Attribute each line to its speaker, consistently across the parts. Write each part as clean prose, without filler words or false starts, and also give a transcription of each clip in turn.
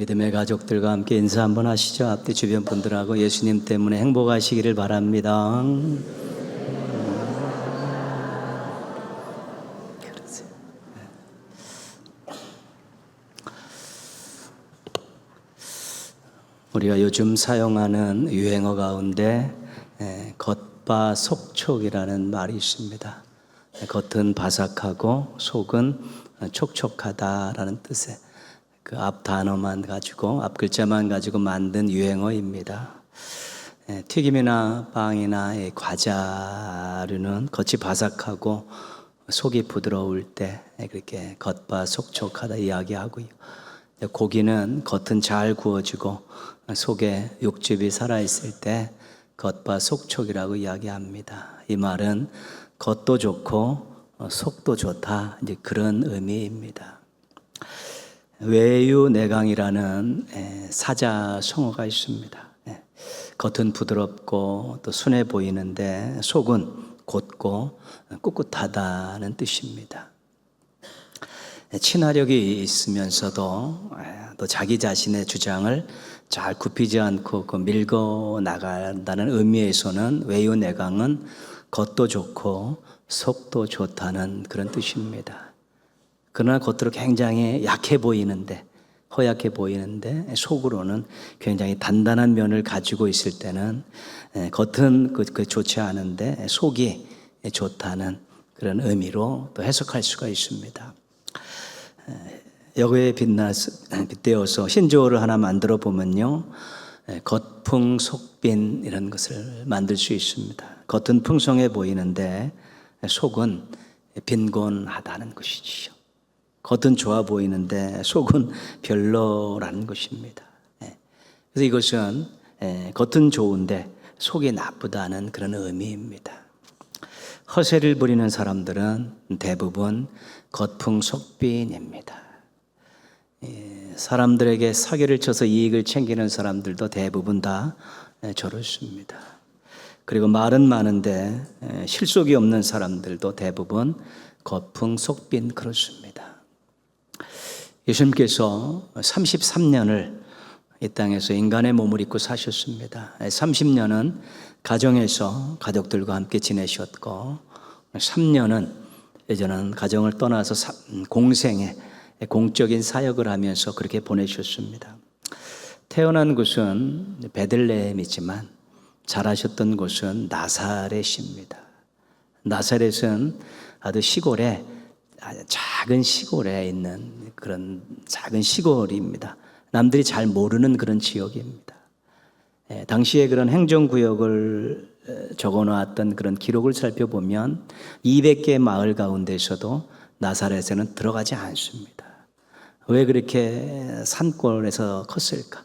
Speaker 1: 믿음의 가족들과 함께 인사 한번 하시죠. 앞뒤 주변 분들하고 예수님 때문에 행복하시기를 바랍니다. 우리가 요즘 사용하는 유행어 가운데 겉바속촉이라는 말이 있습니다. 겉은 바삭하고 속은 촉촉하다라는 뜻의 그 앞 단어만 가지고, 앞 글자만 가지고 만든 유행어입니다. 튀김이나 빵이나 과자류는 겉이 바삭하고 속이 부드러울 때 그렇게 겉바속촉하다 이야기하고요. 고기는 겉은 잘 구워지고 속에 육즙이 살아있을 때 겉바속촉이라고 이야기합니다. 이 말은 겉도 좋고 속도 좋다, 이제 그런 의미입니다. 외유내강이라는 사자성어가 있습니다. 겉은 부드럽고 또 순해 보이는데 속은 곧고 꿋꿋하다는 뜻입니다. 친화력이 있으면서도 또 자기 자신의 주장을 잘 굽히지 않고 밀고 나간다는 의미에서는 외유내강은 겉도 좋고 속도 좋다는 그런 뜻입니다. 그러나 겉으로 굉장히 약해 보이는데, 허약해 보이는데 속으로는 굉장히 단단한 면을 가지고 있을 때는 겉은 좋지 않은데 속이 좋다는 그런 의미로 또 해석할 수가 있습니다. 여기에 빗대어서 신조어를 하나 만들어 보면요, 겉풍속빈 이런 것을 만들 수 있습니다. 겉은 풍성해 보이는데 속은 빈곤하다는 것이지요. 겉은 좋아 보이는데 속은 별로라는 것입니다. 그래서 이것은 겉은 좋은데 속이 나쁘다는 그런 의미입니다. 허세를 부리는 사람들은 대부분 겉풍속빈입니다. 사람들에게 사기를 쳐서 이익을 챙기는 사람들도 대부분 다 저렇습니다. 그리고 말은 많은데 실속이 없는 사람들도 대부분 겉풍속빈 그렇습니다. 예수님께서 33년을 이 땅에서 인간의 몸을 입고 사셨습니다. 30년은 가정에서 가족들과 함께 지내셨고 3년은 이제는 가정을 떠나서 공생에 공적인 사역을 하면서 그렇게 보내셨습니다. 태어난 곳은 베들레헴이지만 자라셨던 곳은 나사렛입니다. 나사렛은 아주 시골에, 아주 작은 시골에 있는 그런 작은 시골입니다. 남들이 잘 모르는 그런 지역입니다. 당시에 그런 행정구역을 적어놓았던 그런 기록을 살펴보면 200개 마을 가운데서도 나사렛에는 들어가지 않습니다. 왜 그렇게 산골에서 컸을까?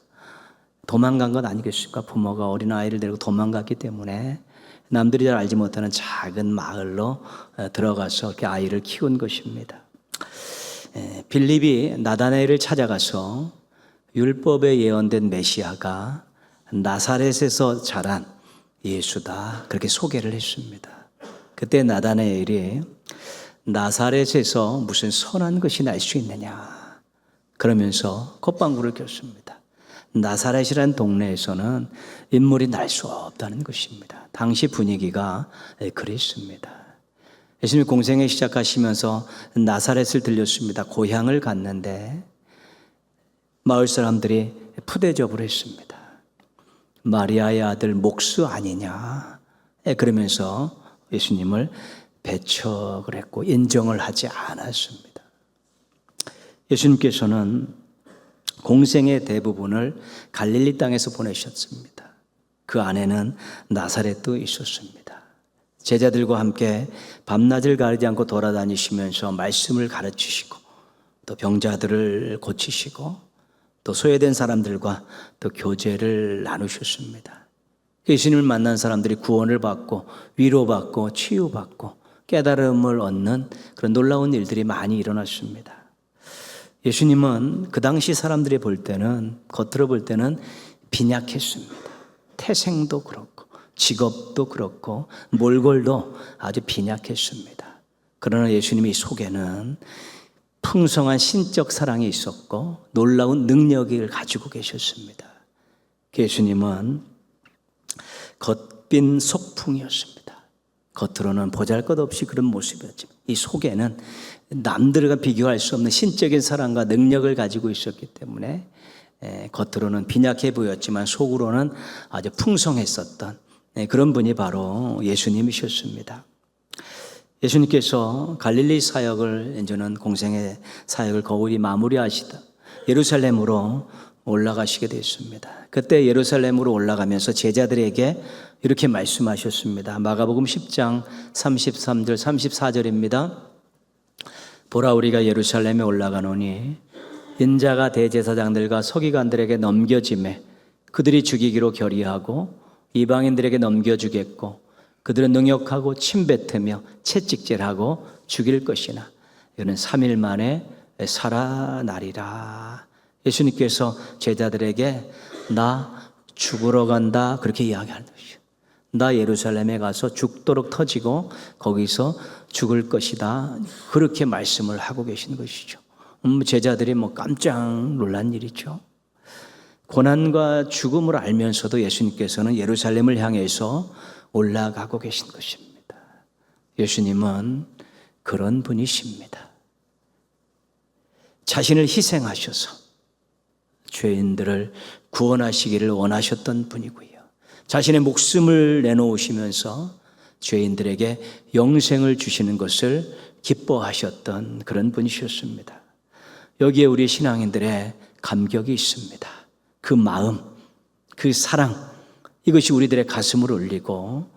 Speaker 1: 도망간 건 아니겠습니까? 부모가 어린아이를 데리고 도망갔기 때문에 남들이 잘 알지 못하는 작은 마을로 들어가서 이렇게 아이를 키운 것입니다. 빌립이 나다나엘을 찾아가서 율법에 예언된 메시아가 나사렛에서 자란 예수다, 그렇게 소개를 했습니다. 그때 나다나엘이 나사렛에서 무슨 선한 것이 날 수 있느냐 그러면서 콧방구를 꼈습니다. 나사렛이라는 동네에서는 인물이 날 수 없다는 것입니다. 당시 분위기가 그랬습니다. 예수님이 공생애 시작하시면서 나사렛을 들렸습니다. 고향을 갔는데 마을 사람들이 푸대접을 했습니다. 마리아의 아들 목수 아니냐 그러면서 예수님을 배척을 했고 인정을 하지 않았습니다. 예수님께서는 공생의 대부분을 갈릴리 땅에서 보내셨습니다. 그 안에는 나사렛도 있었습니다. 제자들과 함께 밤낮을 가리지 않고 돌아다니시면서 말씀을 가르치시고 또 병자들을 고치시고 또 소외된 사람들과 또 교제를 나누셨습니다. 예수님을 만난 사람들이 구원을 받고 위로받고 치유받고 깨달음을 얻는 그런 놀라운 일들이 많이 일어났습니다. 예수님은 그 당시 사람들이 볼 때는, 겉으로 볼 때는 빈약했습니다. 태생도 그렇고 직업도 그렇고 몰골도 아주 빈약했습니다. 그러나 예수님의 속에는 풍성한 신적 사랑이 있었고 놀라운 능력을 가지고 계셨습니다. 예수님은 겉빈 속풍이었습니다. 겉으로는 보잘것없이 그런 모습이었지만 이 속에는 남들과 비교할 수 없는 신적인 사랑과 능력을 가지고 있었기 때문에 겉으로는 빈약해 보였지만 속으로는 아주 풍성했었던 그런 분이 바로 예수님이셨습니다. 예수님께서 갈릴리 사역을 이제는 공생의 사역을 거의 마무리하시다 예루살렘으로 올라가시게 됐습니다. 그때 예루살렘으로 올라가면서 제자들에게 이렇게 말씀하셨습니다. 마가복음 10장 33절 34절입니다. 보라 우리가 예루살렘에 올라가노니 인자가 대제사장들과 서기관들에게 넘겨짐에 그들이 죽이기로 결의하고 이방인들에게 넘겨주겠고 그들은 능욕하고 침뱉으며 채찍질하고 죽일 것이나 이는 3일 만에 살아나리라. 예수님께서 제자들에게 나 죽으러 간다 그렇게 이야기하는 것이죠. 나 예루살렘에 가서 죽도록 터지고 거기서 죽을 것이다 그렇게 말씀을 하고 계신 것이죠. 제자들이 깜짝 놀란 일이죠. 고난과 죽음을 알면서도 예수님께서는 예루살렘을 향해서 올라가고 계신 것입니다. 예수님은 그런 분이십니다. 자신을 희생하셔서 죄인들을 구원하시기를 원하셨던 분이고요. 자신의 목숨을 내놓으시면서 죄인들에게 영생을 주시는 것을 기뻐하셨던 그런 분이셨습니다. 여기에 우리 신앙인들의 감격이 있습니다. 그 마음, 그 사랑, 이것이 우리들의 가슴을 울리고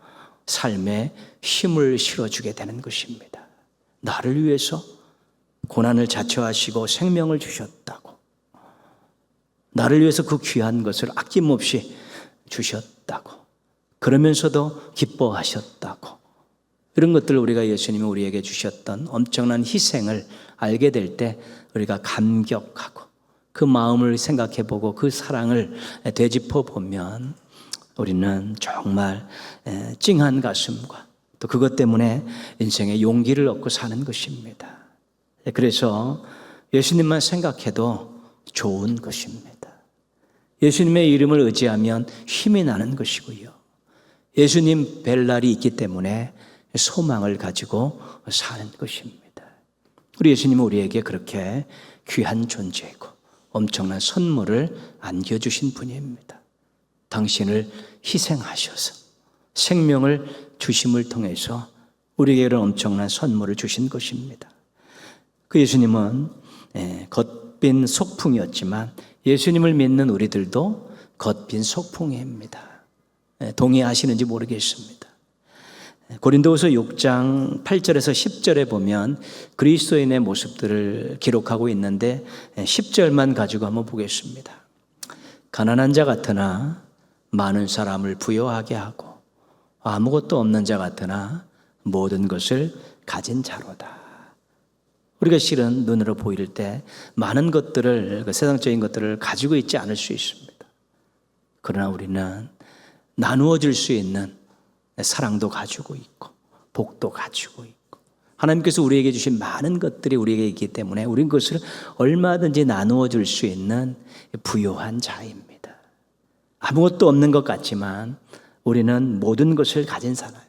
Speaker 1: 삶에 힘을 실어주게 되는 것입니다. 나를 위해서 고난을 자처하시고 생명을 주셨다고, 나를 위해서 그 귀한 것을 아낌없이 주셨다고, 그러면서도 기뻐하셨다고, 이런 것들을 우리가 예수님이 우리에게 주셨던 엄청난 희생을 알게 될 때 우리가 감격하고 그 마음을 생각해보고 그 사랑을 되짚어보면 우리는 정말 찡한 가슴과 또 그것 때문에 인생의 용기를 얻고 사는 것입니다. 그래서 예수님만 생각해도 좋은 것입니다. 예수님의 이름을 의지하면 힘이 나는 것이고요. 예수님 뵐 날이 있기 때문에 소망을 가지고 사는 것입니다. 우리 예수님은 우리에게 그렇게 귀한 존재이고 엄청난 선물을 안겨주신 분입니다. 당신을 희생하셔서 생명을 주심을 통해서 우리에게 이런 엄청난 선물을 주신 것입니다. 그 예수님은 겉빈 속풍이었지만 예수님을 믿는 우리들도 겉빈 속풍입니다. 동의하시는지 모르겠습니다. 고린도후서 6장 8절에서 10절에 보면 그리스도인의 모습들을 기록하고 있는데 10절만 가지고 한번 보겠습니다. 가난한 자 같으나 많은 사람을 부요하게 하고 아무것도 없는 자 같으나 모든 것을 가진 자로다. 우리가 실은 눈으로 보일 때 많은 것들을, 그 세상적인 것들을 가지고 있지 않을 수 있습니다. 그러나 우리는 나누어 줄 수 있는 사랑도 가지고 있고 복도 가지고 있고 하나님께서 우리에게 주신 많은 것들이 우리에게 있기 때문에 우리는 그것을 얼마든지 나누어 줄 수 있는 부요한 자입니다. 아무것도 없는 것 같지만 우리는 모든 것을 가진 사람입니다.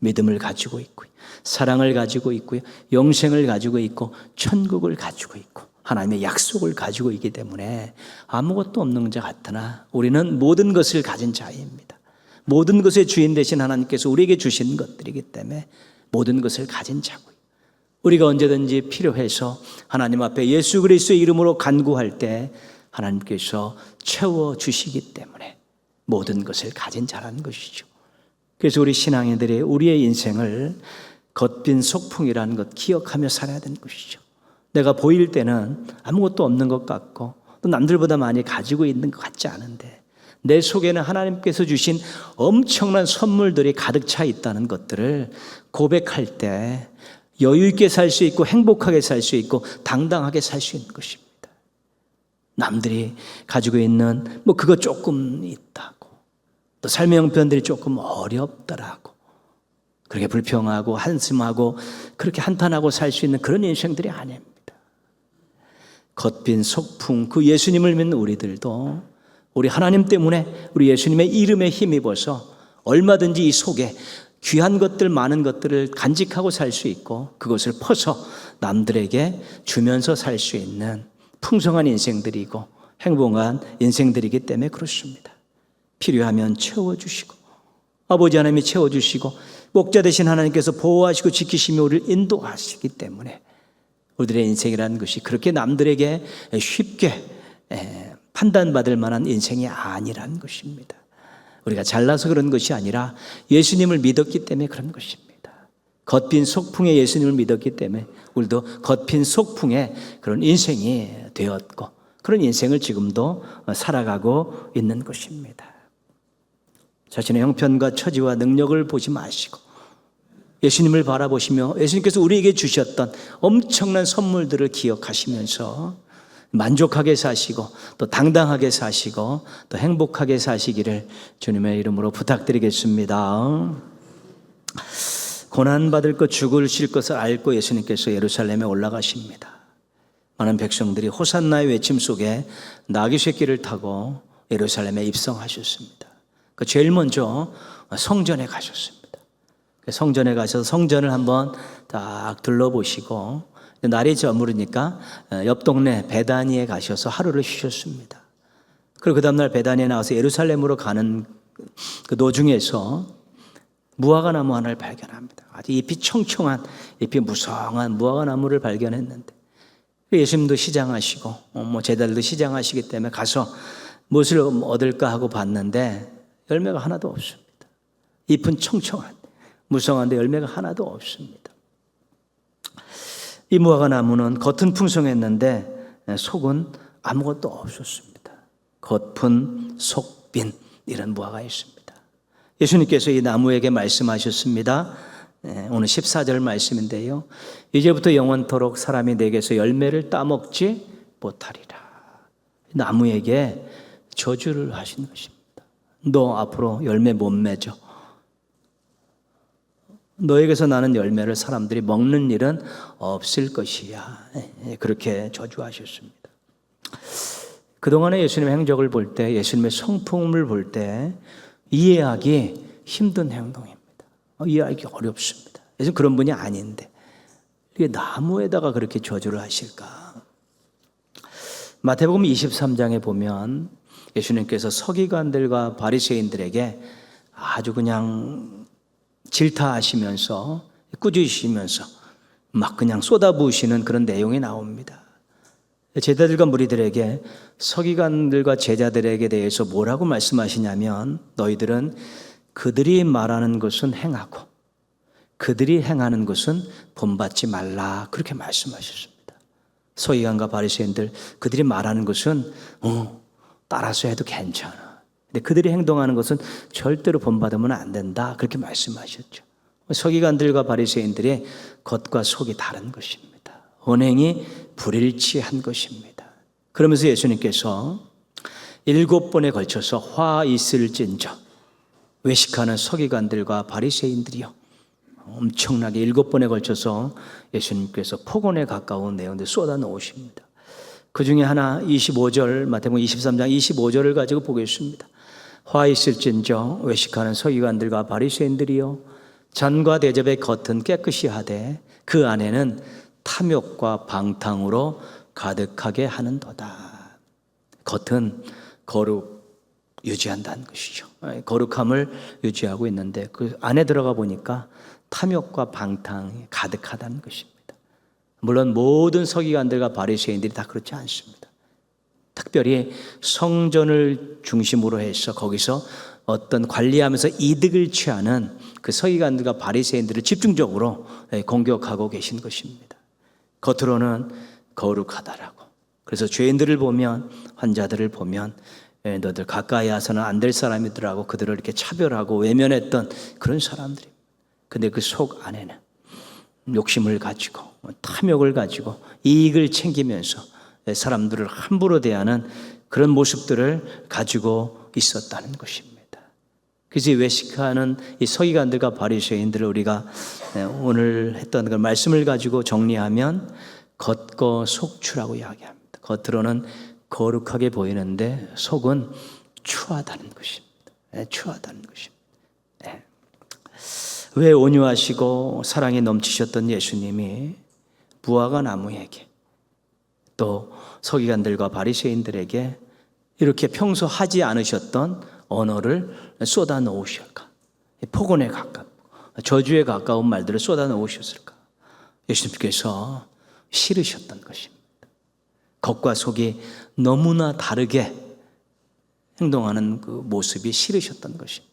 Speaker 1: 믿음을 가지고 있고요, 사랑을 가지고 있고요, 영생을 가지고 있고 천국을 가지고 있고 하나님의 약속을 가지고 있기 때문에 아무것도 없는 자 같으나 우리는 모든 것을 가진 자입니다. 모든 것의 주인 되신 하나님께서 우리에게 주신 것들이기 때문에 모든 것을 가진 자고요. 우리가 언제든지 필요해서 하나님 앞에 예수 그리스도의 이름으로 간구할 때 하나님께서 채워주시기 때문에 모든 것을 가진 자라는 것이죠. 그래서 우리 신앙인들이 우리의 인생을 겉빈 속풍이라는 것 기억하며 살아야 되는 것이죠. 내가 보일 때는 아무것도 없는 것 같고 또 남들보다 많이 가지고 있는 것 같지 않은데 내 속에는 하나님께서 주신 엄청난 선물들이 가득 차 있다는 것들을 고백할 때 여유 있게 살 수 있고 행복하게 살 수 있고 당당하게 살 수 있는 것입니다. 남들이 가지고 있는 그거 조금 있다고, 또 삶의 형편들이 조금 어렵더라고, 그렇게 불평하고 한심하고 그렇게 한탄하고 살 수 있는 그런 인생들이 아닙니다. 겉빈 속풍, 그 예수님을 믿는 우리들도 우리 하나님 때문에 우리 예수님의 이름에 힘입어서 얼마든지 이 속에 귀한 것들, 많은 것들을 간직하고 살 수 있고 그것을 퍼서 남들에게 주면서 살 수 있는 풍성한 인생들이고 행복한 인생들이기 때문에 그렇습니다. 필요하면 채워주시고 아버지 하나님이 채워주시고 목자 되신 하나님께서 보호하시고 지키시며 우리를 인도하시기 때문에 우리들의 인생이라는 것이 그렇게 남들에게 쉽게 판단받을 만한 인생이 아니라는 것입니다. 우리가 잘나서 그런 것이 아니라 예수님을 믿었기 때문에 그런 것입니다. 겉빈 속풍에 예수님을 믿었기 때문에 우리도 겉빈 속풍에 그런 인생이 되었고 그런 인생을 지금도 살아가고 있는 것입니다. 자신의 형편과 처지와 능력을 보지 마시고 예수님을 바라보시며 예수님께서 우리에게 주셨던 엄청난 선물들을 기억하시면서 만족하게 사시고 또 당당하게 사시고 또 행복하게 사시기를 주님의 이름으로 부탁드리겠습니다. 고난받을 것 죽으실 것을 알고 예수님께서 예루살렘에 올라가십니다. 많은 백성들이 호산나의 외침 속에 나귀 새끼를 타고 예루살렘에 입성하셨습니다. 그 제일 먼저 성전에 가셨습니다. 성전에 가셔서 성전을 한번 딱 둘러보시고 날이 저무르니까 옆 동네 베다니에 가셔서 하루를 쉬셨습니다. 그리고 그 다음날 베다니에 나와서 예루살렘으로 가는 그 도중에서 무화과나무 하나를 발견합니다. 아주 잎이 청청한, 잎이 무성한 무화과나무를 발견했는데 예수님도 시장하시고 제자들도 시장하시기 때문에 가서 무엇을 얻을까 하고 봤는데 열매가 하나도 없습니다. 잎은 청청한, 무성한데 열매가 하나도 없습니다. 이 무화과나무는 겉은 풍성했는데 속은 아무것도 없었습니다. 겉은 속빈 이런 무화과가 있습니다. 예수님께서 이 나무에게 말씀하셨습니다. 오늘 14절 말씀인데요. 이제부터 영원토록 사람이 내게서 열매를 따먹지 못하리라. 나무에게 저주를 하신 것입니다. 너 앞으로 열매 못 맺어. 너에게서 나는 열매를 사람들이 먹는 일은 없을 것이야. 그렇게 저주하셨습니다. 그동안의 예수님의 행적을 볼 때, 예수님의 성품을 볼 때 이해하기 힘든 행동입니다. 이해하기 어렵습니다. 예수님 그런 분이 아닌데 이게 나무에다가 그렇게 저주를 하실까? 마태복음 23장에 보면 예수님께서 서기관들과 바리새인들에게 아주 그냥 질타하시면서 꾸짖으시면서 막 그냥 쏟아부으시는 그런 내용이 나옵니다. 제자들과 무리들에게 서기관들과 제자들에게 대해서 뭐라고 말씀하시냐면 너희들은 그들이 말하는 것은 행하고 그들이 행하는 것은 본받지 말라 그렇게 말씀하셨습니다. 서기관과 바리새인들 그들이 말하는 것은 따라서 해도 괜찮아. 근데 그들이 행동하는 것은 절대로 본받으면 안 된다 그렇게 말씀하셨죠. 서기관들과 바리새인들의 겉과 속이 다른 것입니다. 언행이 불일치한 것입니다. 그러면서 예수님께서 7번에 걸쳐서 화 있을진저 외식하는 서기관들과 바리새인들이요 엄청나게 7번에 걸쳐서 예수님께서 폭언에 가까운 내용들 쏟아 놓으십니다. 그 중에 하나 25절 마태복음 23장 25절을 가지고 보겠습니다. 화 있을진저 외식하는 서기관들과 바리새인들이요 잔과 대접의 겉은 깨끗이 하되 그 안에는 탐욕과 방탕으로 가득하게 하는도다. 겉은 거룩 유지한다는 것이죠. 거룩함을 유지하고 있는데 그 안에 들어가 보니까 탐욕과 방탕이 가득하다는 것입니다. 물론 모든 서기관들과 바리새인들이 다 그렇지 않습니다. 특별히 성전을 중심으로 해서 거기서 어떤 관리하면서 이득을 취하는 그 서기관들과 바리새인들을 집중적으로 공격하고 계신 것입니다. 겉으로는 거룩하다라고. 그래서 죄인들을 보면 환자들을 보면 너들 가까이 와서는 안 될 사람이더라고 그들을 이렇게 차별하고 외면했던 그런 사람들입니다. 근데 그 속 안에는 욕심을 가지고 탐욕을 가지고 이익을 챙기면서 사람들을 함부로 대하는 그런 모습들을 가지고 있었다는 것입니다. 그래서 외식하는 이 서기관들과 바리새인들을 우리가 오늘 했던 그 말씀을 가지고 정리하면 겉과 속추라고 이야기합니다. 겉으로는 거룩하게 보이는데 속은 추하다는 것입니다. 추하다는 것입니다. 왜 온유하시고 사랑이 넘치셨던 예수님이 무화과 나무에게 또 서기관들과 바리새인들에게 이렇게 평소 하지 않으셨던 언어를 쏟아 놓으실까? 폭언에 가깝고 저주에 가까운 말들을 쏟아 놓으셨을까? 예수님께서 싫으셨던 것입니다. 겉과 속이 너무나 다르게 행동하는 그 모습이 싫으셨던 것입니다.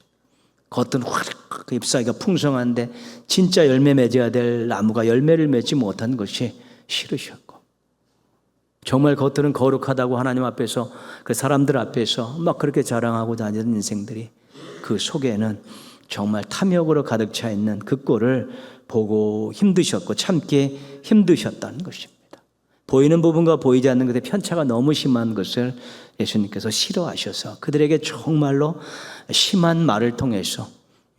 Speaker 1: 겉은 확 잎사귀가 풍성한데 진짜 열매 맺어야 될 나무가 열매를 맺지 못한 것이 싫으셨고, 정말 겉으로는 거룩하다고 하나님 앞에서 그 사람들 앞에서 막 그렇게 자랑하고 다니는 인생들이 그 속에는 정말 탐욕으로 가득 차 있는 그 꼴을 보고 힘드셨고 참기 힘드셨다는 것입니다. 보이는 부분과 보이지 않는 것의 편차가 너무 심한 것을 예수님께서 싫어하셔서 그들에게 정말로 심한 말을 통해서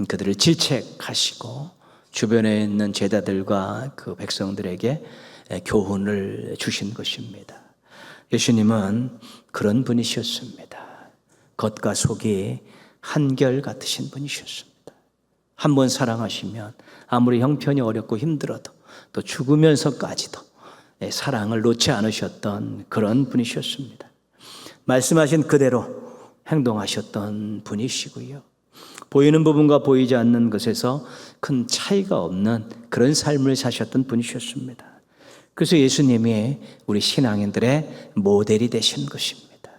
Speaker 1: 그들을 질책하시고 주변에 있는 제자들과 그 백성들에게 교훈을 주신 것입니다. 예수님은 그런 분이셨습니다. 겉과 속이 한결 같으신 분이셨습니다. 한번 사랑하시면 아무리 형편이 어렵고 힘들어도 또 죽으면서까지도 사랑을 놓지 않으셨던 그런 분이셨습니다. 말씀하신 그대로 행동하셨던 분이시고요. 보이는 부분과 보이지 않는 것에서 큰 차이가 없는 그런 삶을 사셨던 분이셨습니다. 그래서 예수님이 우리 신앙인들의 모델이 되신 것입니다.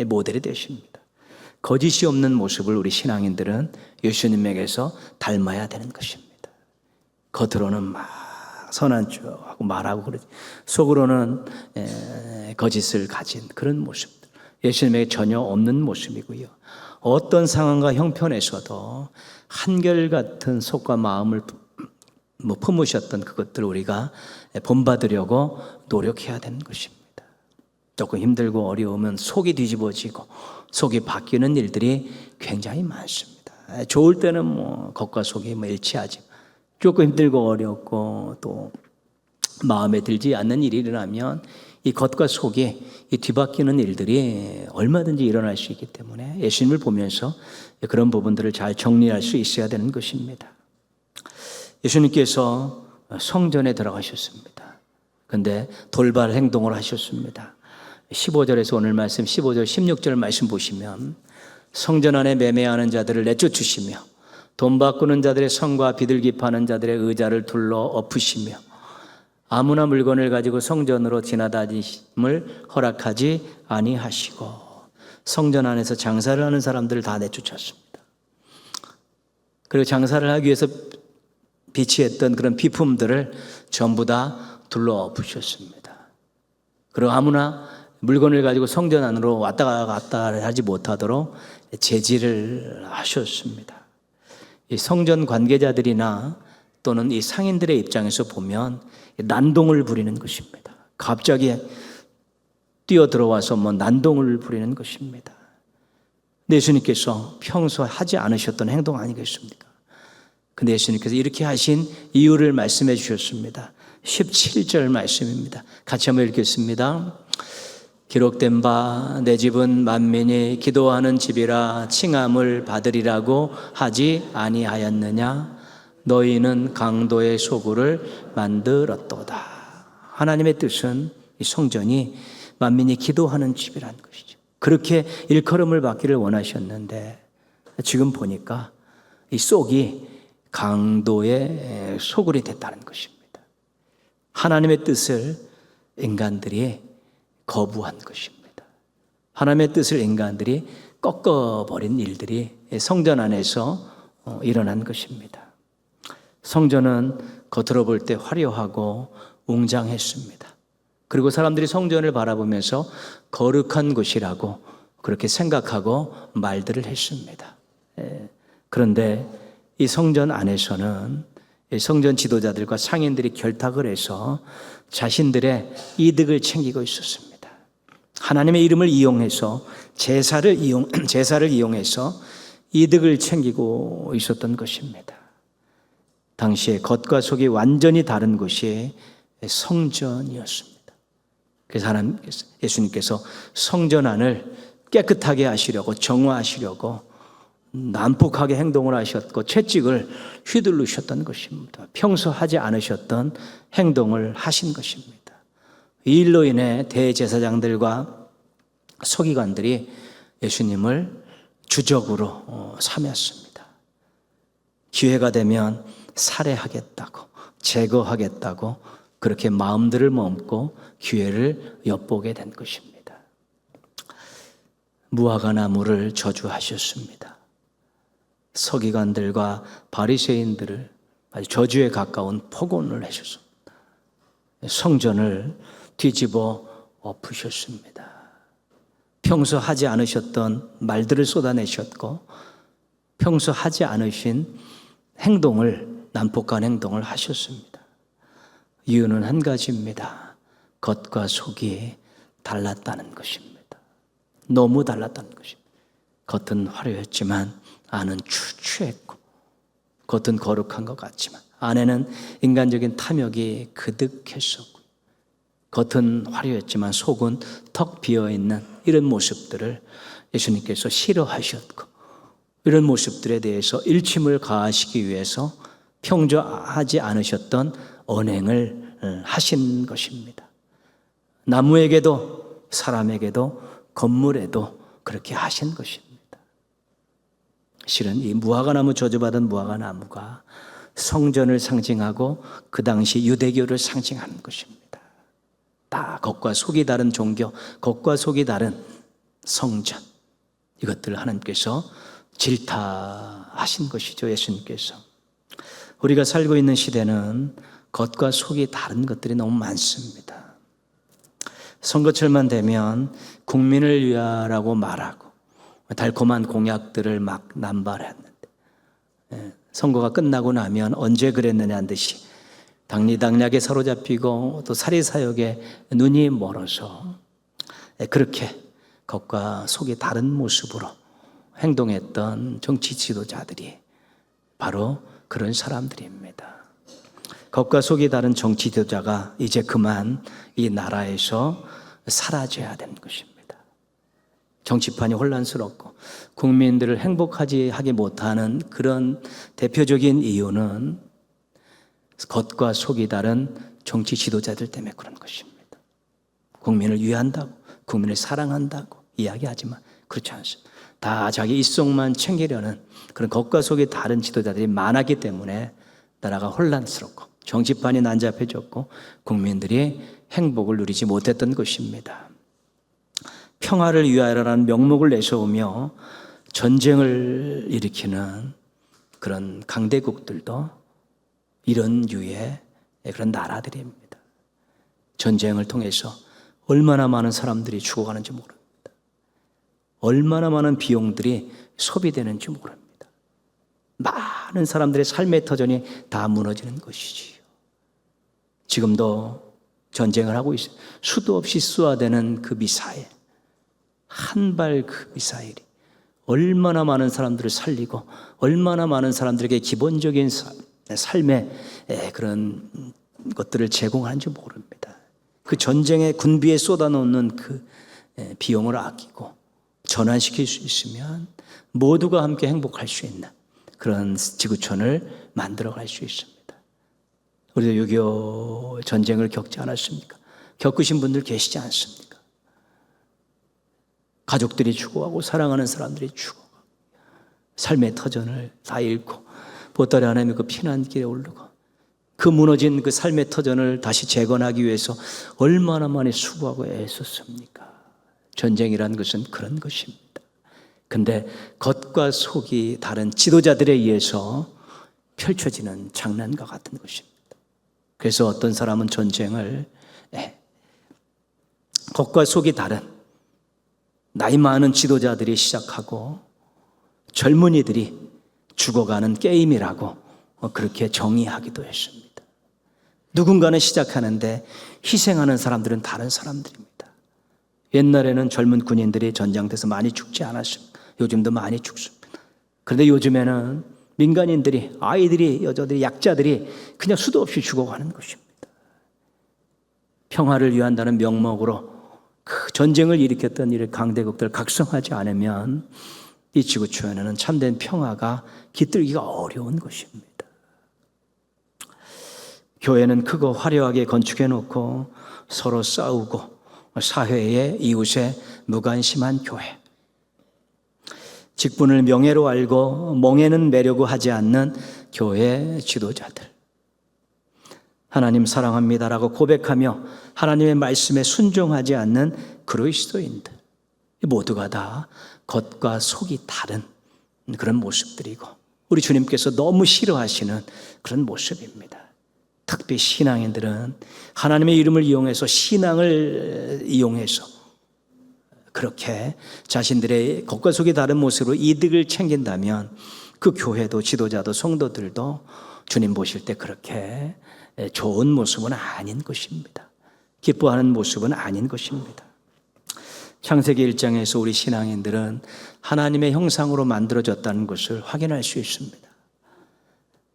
Speaker 1: 모델이 되십니다. 거짓이 없는 모습을 우리 신앙인들은 예수님에게서 닮아야 되는 것입니다. 겉으로는 막 선한 척하고 말하고 그러지, 속으로는 거짓을 가진 그런 모습들, 예수님에게 전혀 없는 모습이고요. 어떤 상황과 형편에서도 한결같은 속과 마음을 품으셨던 그것들을 우리가 본받으려고 노력해야 되는 것입니다. 조금 힘들고 어려우면 속이 뒤집어지고 속이 바뀌는 일들이 굉장히 많습니다. 좋을 때는 뭐 겉과 속이 일치하지, 조금 힘들고 어렵고 또 마음에 들지 않는 일이 일어나면 이 겉과 속이 이 뒤바뀌는 일들이 얼마든지 일어날 수 있기 때문에 예수님을 보면서 그런 부분들을 잘 정리할 수 있어야 되는 것입니다. 예수님께서 성전에 들어가셨습니다. 그런데 돌발 행동을 하셨습니다. 15절에서 오늘 말씀 15절 16절 말씀 보시면 성전 안에 매매하는 자들을 내쫓으시며 돈 바꾸는 자들의 성과 비둘기 파는 자들의 의자를 둘러 엎으시며 아무나 물건을 가지고 성전으로 지나다니심을 허락하지 아니하시고 성전 안에서 장사를 하는 사람들을 다 내쫓았습니다. 그리고 장사를 하기 위해서 비치했던 그런 비품들을 전부 다 둘러 엎으셨습니다. 그리고 아무나 물건을 가지고 성전 안으로 왔다 갔다 하지 못하도록 제지를 하셨습니다. 이 성전 관계자들이나 또는 이 상인들의 입장에서 보면 난동을 부리는 것입니다. 갑자기 뛰어들어와서 난동을 부리는 것입니다. 예수님께서 평소 하지 않으셨던 행동 아니겠습니까? 근데 예수님께서 이렇게 하신 이유를 말씀해 주셨습니다. 17절 말씀입니다. 같이 한번 읽겠습니다. 기록된 바 내 집은 만민이 기도하는 집이라 칭함을 받으리라고 하지 아니하였느냐? 너희는 강도의 소굴을 만들었도다. 하나님의 뜻은 이 성전이 만민이 기도하는 집이라는 것이죠. 그렇게 일컬음을 받기를 원하셨는데 지금 보니까 이 속이 강도의 소굴이 됐다는 것입니다. 하나님의 뜻을 인간들이 거부한 것입니다. 하나님의 뜻을 인간들이 꺾어버린 일들이 성전 안에서 일어난 것입니다. 성전은 겉으로 볼 때 화려하고 웅장했습니다. 그리고 사람들이 성전을 바라보면서 거룩한 곳이라고 그렇게 생각하고 말들을 했습니다. 그런데 이 성전 안에서는 성전 지도자들과 상인들이 결탁을 해서 자신들의 이득을 챙기고 있었습니다. 하나님의 이름을 이용해서 제사를 이용해서 이득을 챙기고 있었던 것입니다. 당시에 겉과 속이 완전히 다른 곳이 성전이었습니다. 그래서 예수님께서 성전 안을 깨끗하게 하시려고, 정화하시려고 난폭하게 행동을 하셨고 채찍을 휘두르셨던 것입니다. 평소 하지 않으셨던 행동을 하신 것입니다. 이 일로 인해 대제사장들과 서기관들이 예수님을 주적으로 삼았습니다. 기회가 되면 살해하겠다고, 제거하겠다고 그렇게 마음들을 먹고 기회를 엿보게 된 것입니다. 무화과 나무를 저주하셨습니다. 서기관들과 바리새인들을 아주 저주에 가까운 폭언을 하셨습니다. 성전을 뒤집어 엎으셨습니다. 평소 하지 않으셨던 말들을 쏟아내셨고 평소 하지 않으신 행동을, 난폭한 행동을 하셨습니다. 이유는 한 가지입니다. 겉과 속이 달랐다는 것입니다. 너무 달랐다는 것입니다. 겉은 화려했지만 안은 추추했고, 겉은 거룩한 것 같지만 안에는 인간적인 탐욕이 그득했었고, 겉은 화려했지만 속은 턱 비어있는 이런 모습들을 예수님께서 싫어하셨고, 이런 모습들에 대해서 일침을 가하시기 위해서 평소 하지 않으셨던 언행을 하신 것입니다. 나무에게도 사람에게도 건물에도 그렇게 하신 것입니다. 실은 이 무화과나무, 저주받은 무화과나무가 성전을 상징하고 그 당시 유대교를 상징하는 것입니다. 다 겉과 속이 다른 종교, 겉과 속이 다른 성전, 이것들을 하나님께서 질타하신 것이죠. 예수님께서. 우리가 살고 있는 시대는 겉과 속이 다른 것들이 너무 많습니다. 선거철만 되면 국민을 위하라고 말하고 달콤한 공약들을 막 남발했는데, 선거가 끝나고 나면 언제 그랬느냐 한 듯이 당리당략에 사로잡히고 또 사리사욕에 눈이 멀어서 그렇게 겉과 속이 다른 모습으로 행동했던 정치 지도자들이 바로 그런 사람들입니다. 겉과 속이 다른 정치 지도자가 이제 그만 이 나라에서 사라져야 되는 것입니다. 정치판이 혼란스럽고 국민들을 행복하지 하게 못하는 그런 대표적인 이유는 겉과 속이 다른 정치 지도자들 때문에 그런 것입니다. 국민을 위한다고, 국민을 사랑한다고 이야기하지만 그렇지 않습니다. 다 자기 입속만 챙기려는 그런 겉과 속이 다른 지도자들이 많았기 때문에 나라가 혼란스럽고 정치판이 난잡해졌고 국민들이 행복을 누리지 못했던 것입니다. 평화를 위하여라는 명목을 내세우며 전쟁을 일으키는 그런 강대국들도 이런 유의 그런 나라들입니다. 전쟁을 통해서 얼마나 많은 사람들이 죽어가는지 모릅니다. 얼마나 많은 비용들이 소비되는지 모릅니다. 많은 사람들의 삶의 터전이 다 무너지는 것이지요. 지금도 전쟁을 하고 있어요. 수도 없이 쏘아대는 그 미사일, 한 발 그 미사일이 얼마나 많은 사람들을 살리고 얼마나 많은 사람들에게 기본적인 삶의 그런 것들을 제공하는지 모릅니다. 그 전쟁의 군비에 쏟아놓는 그 비용을 아끼고 전환시킬 수 있으면 모두가 함께 행복할 수 있는 그런 지구촌을 만들어갈 수 있습니다. 우리도 6.25 전쟁을 겪지 않았습니까? 겪으신 분들 계시지 않습니까? 가족들이 죽어가고 사랑하는 사람들이 죽어가고 삶의 터전을 다 잃고 보따리 하나 메고 피난길에 오르고 그 무너진 그 삶의 터전을 다시 재건하기 위해서 얼마나 많이 수고하고 애썼습니까? 전쟁이라는 것은 그런 것입니다. 근데 겉과 속이 다른 지도자들에 의해서 펼쳐지는 장난과 같은 것입니다. 그래서 어떤 사람은 전쟁을 겉과 속이 다른 나이 많은 지도자들이 시작하고 젊은이들이 죽어가는 게임이라고 그렇게 정의하기도 했습니다. 누군가는 시작하는데 희생하는 사람들은 다른 사람들입니다. 옛날에는 젊은 군인들이 전장터에서 많이 죽지 않았습니다. 요즘도 많이 죽습니다. 그런데 요즘에는 민간인들이, 아이들이, 여자들이, 약자들이 그냥 수도 없이 죽어가는 것입니다. 평화를 위한다는 명목으로 그 전쟁을 일으켰던 이 강대국들을 각성하지 않으면 이 지구촌에는 참된 평화가 깃들기가 어려운 것입니다. 교회는 크고 화려하게 건축해 놓고 서로 싸우고 사회에 이웃에 무관심한 교회, 직분을 명예로 알고 멍에는 매려고 하지 않는 교회 지도자들, 하나님 사랑합니다라고 고백하며 하나님의 말씀에 순종하지 않는 그리스도인들, 모두가 다 겉과 속이 다른 그런 모습들이고 우리 주님께서 너무 싫어하시는 그런 모습입니다. 특히 신앙인들은 하나님의 이름을 이용해서 신앙을 이용해서 그렇게 자신들의 겉과 속이 다른 모습으로 이득을 챙긴다면 그 교회도 지도자도 성도들도 주님 보실 때 그렇게 좋은 모습은 아닌 것입니다. 기뻐하는 모습은 아닌 것입니다. 창세기 1장에서 우리 신앙인들은 하나님의 형상으로 만들어졌다는 것을 확인할 수 있습니다.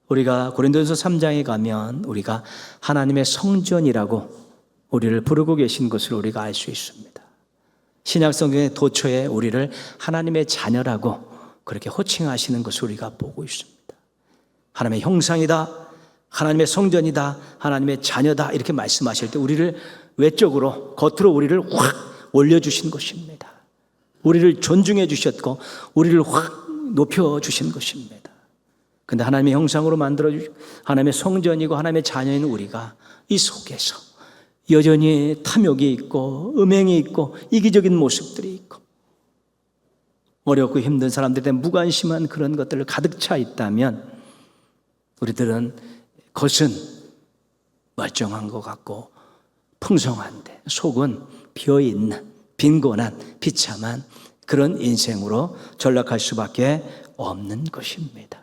Speaker 1: 우리가 고린도전서 3장에 가면 우리가 하나님의 성전이라고 우리를 부르고 계신 것을 우리가 알 수 있습니다. 신약 성경의 도처에 우리를 하나님의 자녀라고 그렇게 호칭하시는 것을 우리가 보고 있습니다. 하나님의 형상이다, 하나님의 성전이다, 하나님의 자녀다 이렇게 말씀하실 때 우리를 외적으로 겉으로 우리를 확 올려주신 것입니다. 우리를 존중해 주셨고 우리를 확 높여주신 것입니다. 근데 하나님의 형상으로 만들어주신 하나님의 성전이고 하나님의 자녀인 우리가 이 속에서 여전히 탐욕이 있고 음행이 있고 이기적인 모습들이 있고 어렵고 힘든 사람들에 대한 무관심한 그런 것들을 가득 차 있다면 우리들은 겉은 멀쩡한 것 같고 풍성한데 속은 비어있는 빈곤한 비참한 그런 인생으로 전락할 수밖에 없는 것입니다.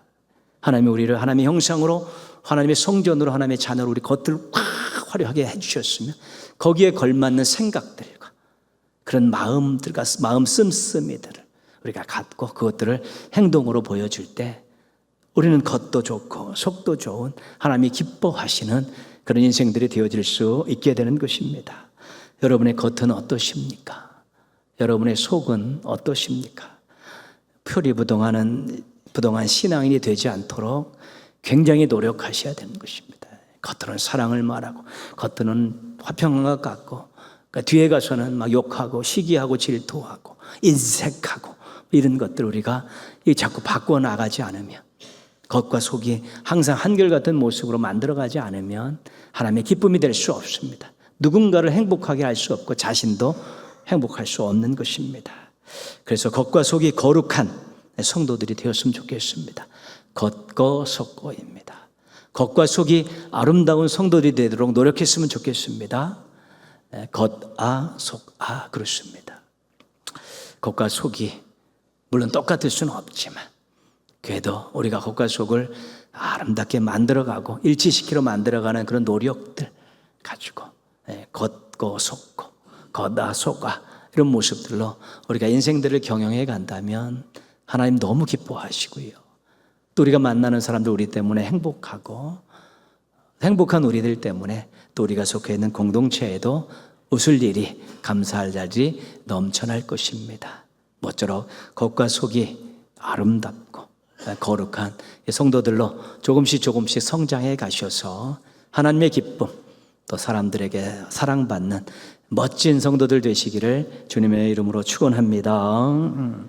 Speaker 1: 하나님이 우리를 하나님의 형상으로 하나님의 성전으로 하나님의 자녀로 우리 겉을 확 화려하게 해주셨으면 거기에 걸맞는 생각들과 그런 마음들과 마음 씀씀이들을 우리가 갖고 그것들을 행동으로 보여줄 때 우리는 겉도 좋고 속도 좋은 하나님이 기뻐하시는 그런 인생들이 되어질 수 있게 되는 것입니다. 여러분의 겉은 어떠십니까? 여러분의 속은 어떠십니까? 표리부동하는 신앙인이 되지 않도록 굉장히 노력하셔야 되는 것입니다. 겉으로는 사랑을 말하고 겉으로는 화평한 것 같고 그러니까 뒤에 가서는 막 욕하고 시기하고 질투하고 인색하고 이런 것들 우리가 자꾸 바꿔나가지 않으면 겉과 속이 항상 한결같은 모습으로 만들어가지 않으면 하나님의 기쁨이 될 수 없습니다. 누군가를 행복하게 할 수 없고 자신도 행복할 수 없는 것입니다. 그래서 겉과 속이 거룩한 성도들이 되었으면 좋겠습니다. 겉고 속고입니다. 겉과 속이 아름다운 성도들이 되도록 노력했으면 좋겠습니다. 겉아 속아 그렇습니다. 겉과 속이 물론 똑같을 수는 없지만 그래도 우리가 겉과 속을 아름답게 만들어가고 일치시키러 만들어가는 그런 노력들 가지고 겉고 속고 겉아 속아 이런 모습들로 우리가 인생들을 경영해 간다면 하나님 너무 기뻐하시고요. 또 우리가 만나는 사람들 우리 때문에 행복하고 행복한 우리들 때문에 또 우리가 속해 있는 공동체에도 웃을 일이 감사할 일이 넘쳐날 것입니다. 모쪼록 겉과 속이 아름답고 거룩한 성도들로 조금씩 성장해 가셔서 하나님의 기쁨 또 사람들에게 사랑받는 멋진 성도들 되시기를 주님의 이름으로 축원합니다.